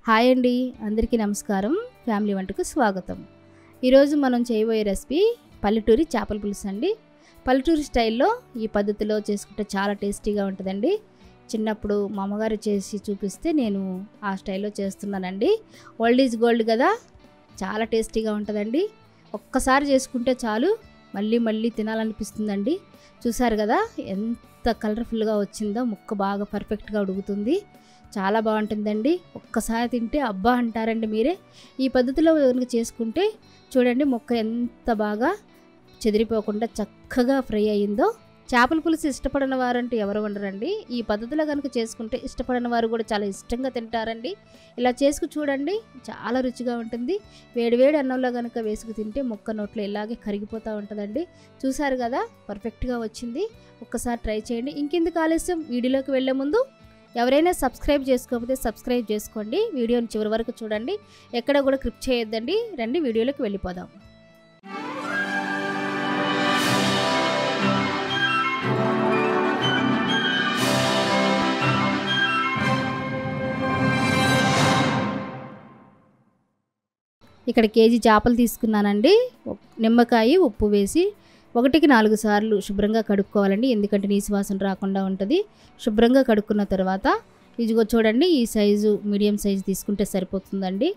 Hi అండి, అందరికీ నమస్కారం. ఫ్యామిలీ వంటకు స్వాగతం. ఈరోజు మనం చేయబోయే రెసిపీ పల్లెటూరి చేపల పులుసు అండి. పల్లెటూరి స్టైల్లో ఈ పద్ధతిలో చేసుకుంటే చాలా టేస్టీగా ఉంటుందండి. చిన్నప్పుడు మా అమ్మగారు చేసి చూపిస్తే నేను ఆ స్టైల్లో చేస్తున్నానండి. ఓల్డ్ ఈజ్ గోల్డ్ కదా, చాలా టేస్టీగా ఉంటుందండి. ఒక్కసారి చేసుకుంటే చాలు, మళ్ళీ మళ్ళీ తినాలనిపిస్తుందండి. చూసారు కదా ఎంత కలర్ఫుల్గా వచ్చిందో, ముక్క బాగా పర్ఫెక్ట్గా ఉడుకుతుంది. చాలా బాగుంటుందండి. ఒక్కసారి తింటే అబ్బా అంటారండి మీరే. ఈ పద్ధతిలో కనుక చేసుకుంటే చూడండి, ముక్క ఎంత బాగా చెదిరిపోకుండా చక్కగా ఫ్రై అయ్యిందో. చేపల పులుసు ఇష్టపడిన వారంటే ఎవరు ఉండరండి. ఈ పద్ధతిలో కనుక చేసుకుంటే ఇష్టపడిన వారు కూడా చాలా ఇష్టంగా తింటారండి. ఇలా చేసుకు చూడండి, చాలా రుచిగా ఉంటుంది. వేడివేడి అన్నంలో కనుక వేసుకు తింటే ముక్క నోట్లో ఇలాగే కరిగిపోతూ ఉంటుందండి. చూసారు కదా పర్ఫెక్ట్గా వచ్చింది. ఒక్కసారి ట్రై చేయండి. ఇంకెందుకు ఆలస్యం, వీడియోలోకి వెళ్ళే ముందు ఎవరైనా సబ్స్క్రైబ్ చేసుకోకపోతే సబ్స్క్రైబ్ చేసుకోండి. వీడియోని చివరి వరకు చూడండి, ఎక్కడ కూడా క్లిక్ చేయొద్దండి. రండి వీడియోలోకి వెళ్ళిపోదాం. ఇక్కడ కేజీ చేపలు తీసుకున్నానండి. నిమ్మకాయ ఉప్పు వేసి 1కి 4 సార్లు శుభ్రంగా కడుక్కోవాలండి, ఎందుకంటే నీసు వాసన రాకుండా ఉంటుంది. శుభ్రంగా కడుక్కున్న తర్వాత ఇదిగో చూడండి, ఈ సైజు మీడియం సైజు తీసుకుంటే సరిపోతుందండి.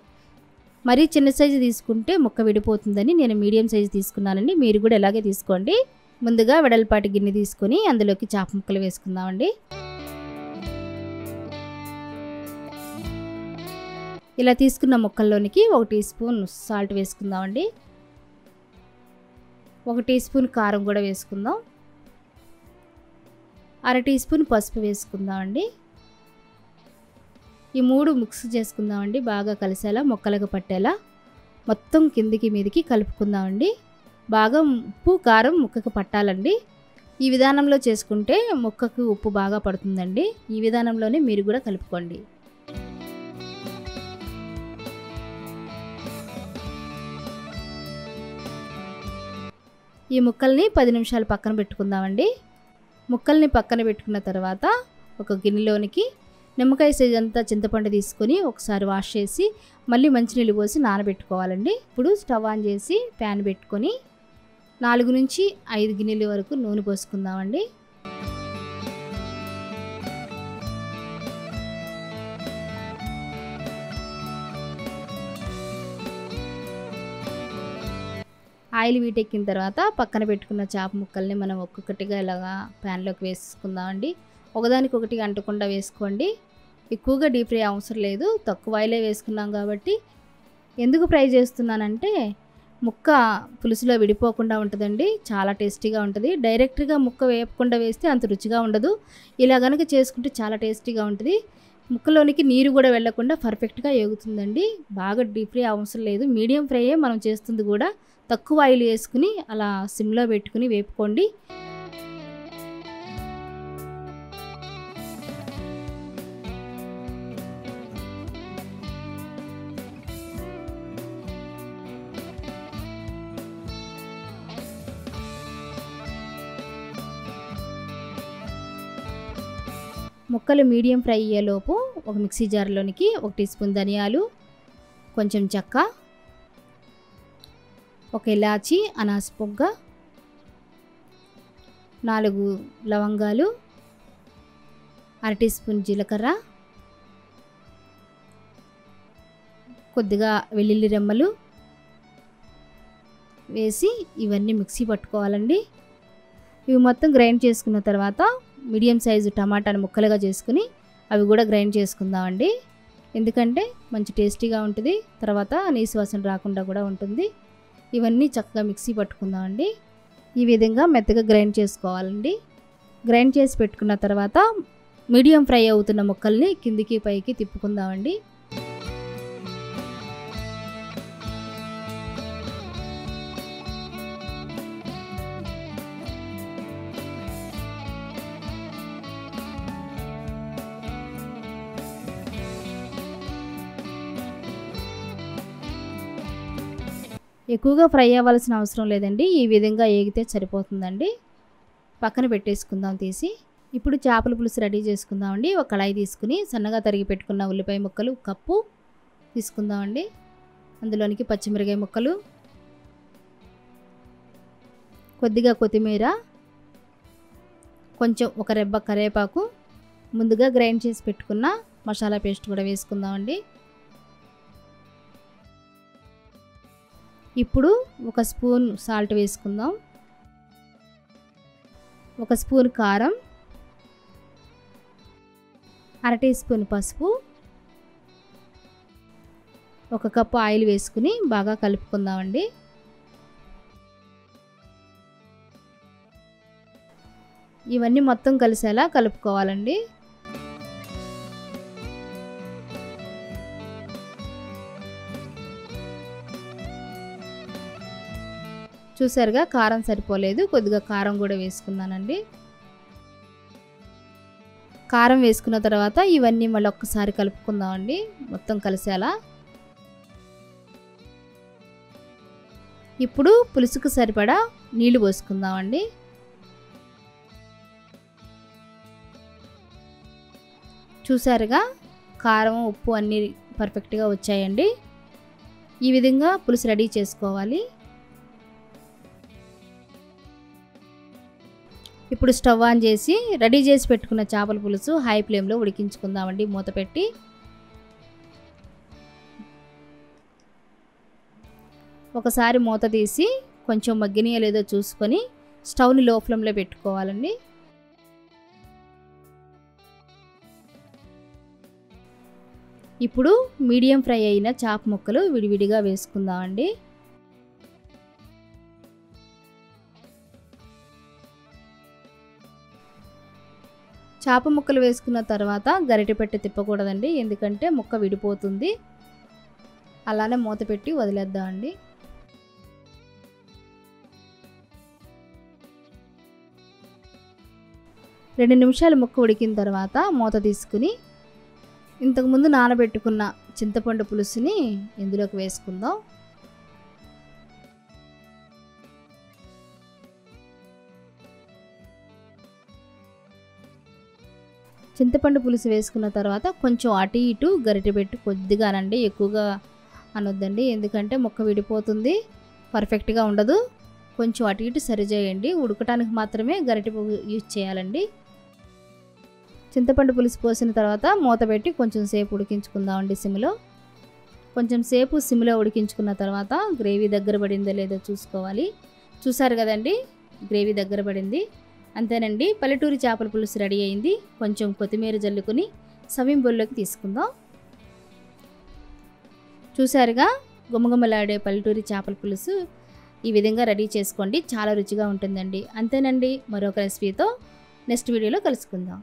మరీ చిన్న సైజు తీసుకుంటే ముక్క విడిపోతుందని నేను మీడియం సైజు తీసుకున్నానండి. మీరు కూడా ఇలాగే తీసుకోండి. ముందుగా వెడల్పాటి గిన్నె తీసుకొని అందులోకి చేప ముక్కలు వేసుకుందామండి. ఇలా తీసుకున్న ముక్కల్లోనికి 1 టీ స్పూన్ సాల్ట్ వేసుకుందామండి. 1 టీ స్పూన్ కారం కూడా వేసుకుందాం. 1/2 టీ స్పూన్ పసుపు వేసుకుందామండి. ఈ 3 మిక్స్ చేసుకుందామండి, బాగా కలిసేలా, ముక్కలకు పట్టేలా మొత్తం కిందికి మీదికి కలుపుకుందామండి. బాగా ఉప్పు కారం ముక్కకు పట్టాలండి. ఈ విధానంలో చేసుకుంటే ముక్కకు ఉప్పు బాగా పడుతుందండి. ఈ విధానంలోనే మీరు కూడా కలుపుకోండి. ఈ ముక్కల్ని 10 నిమిషాలు పక్కన పెట్టుకుందామండి. ముక్కల్ని పక్కన పెట్టుకున్న తర్వాత ఒక గిన్నెలోనికి నిమ్మకాయ సైజ్ అంతా చింతపండు తీసుకొని ఒకసారి వాష్ చేసి మళ్ళీ మంచినీళ్ళు పోసి నానబెట్టుకోవాలండి. ఇప్పుడు స్టవ్ ఆన్ చేసి ప్యాన్ పెట్టుకొని 4 నుంచి 5 గిన్నెల వరకు నూనె పోసుకుందామండి. ఆయిల్ వీటెక్కిన తర్వాత పక్కన పెట్టుకున్న చేప ముక్కల్ని మనం ఒక్కొక్కటిగా ఇలాగా ప్యాన్లోకి వేసుకుందామండి. ఒకదానికొకటి అంటకుండా వేసుకోండి. ఎక్కువగా డీప్ ఫ్రై అవసరం లేదు, తక్కువ ఆయిలే వేసుకున్నాం కాబట్టి. ఎందుకు ఫ్రై చేస్తున్నానంటే ముక్క పులుసులో విడిపోకుండా ఉంటుందండి, చాలా టేస్టీగా ఉంటుంది. డైరెక్ట్గా ముక్క వేయకుండా వేస్తే అంత రుచిగా ఉండదు. ఇలా కనుక చేసుకుంటే చాలా టేస్టీగా ఉంటుంది. ముక్కలోనికి నీరు కూడా వెళ్లకుండా పర్ఫెక్ట్గా ఏగుతుందండి. బాగా డీప్ ఫ్రై అవసరం లేదు, మీడియం ఫ్రైయే మనం చేస్తుంది కూడా. తక్కువ ఆయిల్ వేసుకుని అలా సిమ్లో పెట్టుకుని వేపుకోండి. ముక్కలు మీడియం ఫ్రై అయ్యేలోపు ఒక మిక్సీ జార్లోనికి 1 టీ స్పూన్ ధనియాలు, కొంచెం చెక్క, 1 ఇలాచి, అనాస పొగ్గ, 4 లవంగాలు, 1/2 టీ స్పూన్ జీలకర్ర, కొద్దిగా వెల్లుల్లి రెమ్మలు వేసి ఇవన్నీ మిక్సీ పట్టుకోవాలండి. ఇవి మొత్తం గ్రైండ్ చేసుకున్న తర్వాత మీడియం సైజు టమాటాను ముక్కలుగా చేసుకుని అవి కూడా గ్రైండ్ చేసుకుందామండి. ఎందుకంటే మంచి టేస్టీగా ఉంటుంది, తర్వాత నీసు వాసన రాకుండా కూడా ఉంటుంది. ఇవన్నీ చక్కగా మిక్సీ పట్టుకుందామండి. ఈ విధంగా మెత్తగా గ్రైండ్ చేసుకోవాలండి. గ్రైండ్ చేసి పెట్టుకున్న తర్వాత మీడియం ఫ్రై అవుతున్న ముక్కల్ని కిందికి పైకి తిప్పుకుందామండి. ఎక్కువగా ఫ్రై అవ్వాల్సిన అవసరం లేదండి, ఈ విధంగా ఏగితే సరిపోతుందండి. పక్కన పెట్టేసుకుందాం తీసి. ఇప్పుడు చేపల పులుసు రెడీ చేసుకుందామండి. ఒక కళాయి తీసుకుని సన్నగా తరిగి పెట్టుకున్న ఉల్లిపాయ ముక్కలు కప్పు, తీసుకుందామండి. అందులోనికి పచ్చిమిరపకాయ ముక్కలు, కొద్దిగా కొత్తిమీర, కొంచెం ఒక రెబ్బ కరివేపాకు, ముందుగా గ్రైండ్ చేసి పెట్టుకున్న మసాలా పేస్ట్ కూడా వేసుకుందామండి. ఇప్పుడు ఒక స్పూన్ సాల్ట్ వేసుకుందాం, ఒక స్పూన్ కారం, అర టీ స్పూన్ పసుపు, ఒక కప్పు ఆయిల్ వేసుకుని బాగా కలుపుకుందామండి. ఇవన్నీ మొత్తం కలిసేలా కలుపుకోవాలండి. చూసారుగా కారం సరిపోలేదు, కొద్దిగా కారం కూడా వేసుకున్నానండి. కారం వేసుకున్న తర్వాత ఇవన్నీ మళ్ళీ ఒక్కసారి కలుపుకుందామండి మొత్తం కలిసేలా. ఇప్పుడు పులుసుకు సరిపడా నీళ్లు పోసుకుందామండి. చూసారుగా కారం ఉప్పు అన్నీ పర్ఫెక్ట్గా వచ్చాయండి. ఈ విధంగా పులుసు రెడీ చేసుకోవాలి. ఇప్పుడు స్టవ్ ఆన్ చేసి రెడీ చేసి పెట్టుకున్న చేపల పులుసు హై ఫ్లేమ్లో ఉడికించుకుందామండి మూత పెట్టి. ఒకసారి మూత తీసి కొంచెం మగ్గినయో లేదో చూసుకొని స్టవ్ని లో ఫ్లేమ్లో పెట్టుకోవాలండి. ఇప్పుడు మీడియం ఫ్రై అయిన చేప ముక్కలు విడివిడిగా వేసుకుందామండి. చేప ముక్కలు వేసుకున్న తర్వాత గరిటె పెట్టి తిప్పకూడదండి, ఎందుకంటే ముక్క విడిపోతుంది. అలానే మూత పెట్టి వదిలేద్దామండి. రెండు నిమిషాలు ముక్క ఉడికిన తర్వాత మూత తీసుకుని ఇంతకుముందు నానబెట్టుకున్న చింతపండు పులుసుని ఇందులోకి వేసుకుందాం. చింతపండు పులుసు వేసుకున్న తర్వాత కొంచెం అటు ఇటు గరిటె పెట్టి కొద్దిగానండి, ఎక్కువగా అనొద్దండి, ఎందుకంటే ముక్క విడిపోతుంది, పర్ఫెక్ట్గా ఉండదు. కొంచెం అటు ఇటు సరిచేయండి, ఉడకటానికి మాత్రమే గరిటె యూజ్ చేయాలండి. చింతపండు పులుసు పోసిన తర్వాత మూత పెట్టి కొంచెం సేపు ఉడికించుకుందామండి సిమ్లో. కొంచెం సేపు సిమ్లో ఉడికించుకున్న తర్వాత గ్రేవీ దగ్గర పడిందో లేదో చూసుకోవాలి. చూసారు కదండి, గ్రేవీ దగ్గర పడింది. అంతేనండి, పల్లెటూరి చేపల పులుసు రెడీ అయింది. కొంచెం కొత్తిమీర జల్లుకొని సర్వింగ్ బౌల్లోకి తీసుకుందాం. చూసారుగా గుమగుమలాడే పల్లెటూరి చేపల పులుసు ఈ విధంగా రెడీ చేసుకోండి, చాలా రుచిగా ఉంటుందండి. అంతేనండి, మరొక రెసిపీతో నెక్స్ట్ వీడియోలో కలుసుకుందాం.